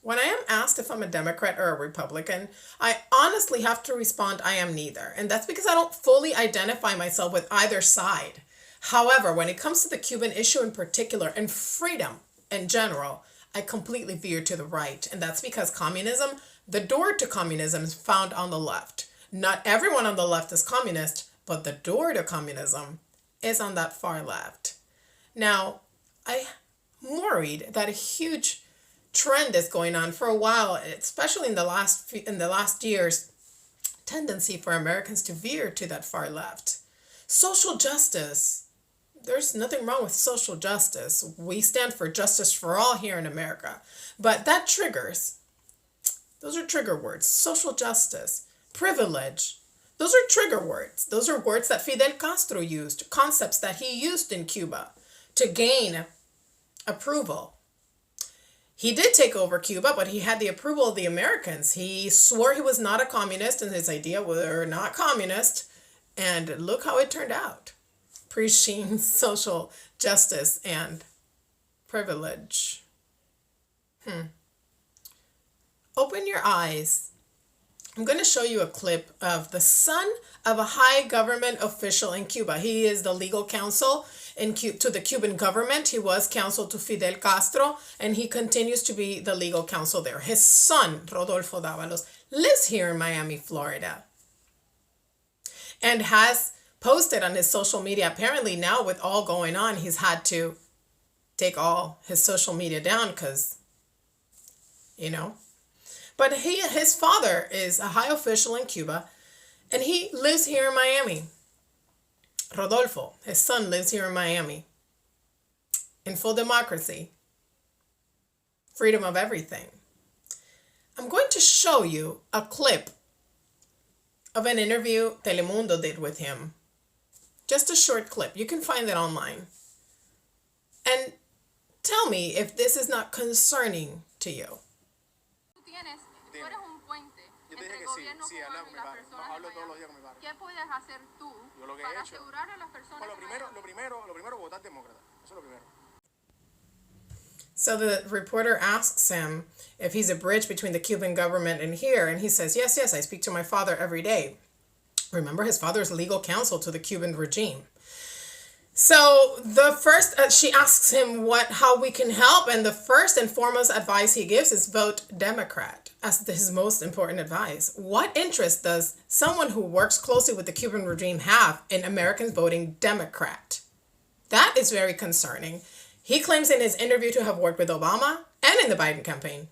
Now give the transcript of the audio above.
When I am asked if I'm a Democrat or a Republican, I honestly have to respond I am neither. And that's because I don't fully identify myself with either side. However, when it comes to the Cuban issue in particular and freedom in general, I completely veer to the right. And that's because communism, the door to communism is found on the left. Not everyone on the left is communist, but the door to communism is on that far left. Now, I'm worried that a huge trend is going on for a while, especially in the last years, tendency for Americans to veer to that far left. Social justice. There's nothing wrong with social justice. We stand for justice for all here in America. But that triggers. Those are trigger words. Social justice, privilege. Those are trigger words. Those are words that Fidel Castro used, concepts that he used in Cuba to gain approval. He did take over Cuba, but he had the approval of the Americans. He swore he was not a communist, and his idea were not communist. And look how it turned out. Preaching social justice and privilege. Open your eyes. I'm going to show you a clip of the son of a high government official in Cuba. He is the legal counsel to the Cuban government. He was counsel to Fidel Castro, and he continues to be the legal counsel there. His son, Rodolfo Dávalos, lives here in Miami, Florida, and has posted on his social media. Apparently now with all going on, he's had to take all his social media down because, But his father is a high official in Cuba, and he lives here in Miami. Rodolfo, his son, lives here in Miami. In full democracy. Freedom of everything. I'm going to show you a clip of an interview Telemundo did with him. Just a short clip. You can find it online. And tell me if this is not concerning to you. Tú eres un puente entre el gobierno cubano y las personas de Miami. ¿Qué puedes hacer tú para asegurar a las personas de Miami? Lo primero, votar demócrata. Eso es lo primero. So the reporter asks him if he's a bridge between the Cuban government and here, and he says, yes, I speak to my father every day. Remember, his father is legal counsel to the Cuban regime. So the first, she asks him how we can help, and the first and foremost advice he gives is vote Democrat as his most important advice. What interest does someone who works closely with the Cuban regime have in Americans voting Democrat? That is very concerning. He claims in his interview to have worked with Obama and in the Biden campaign.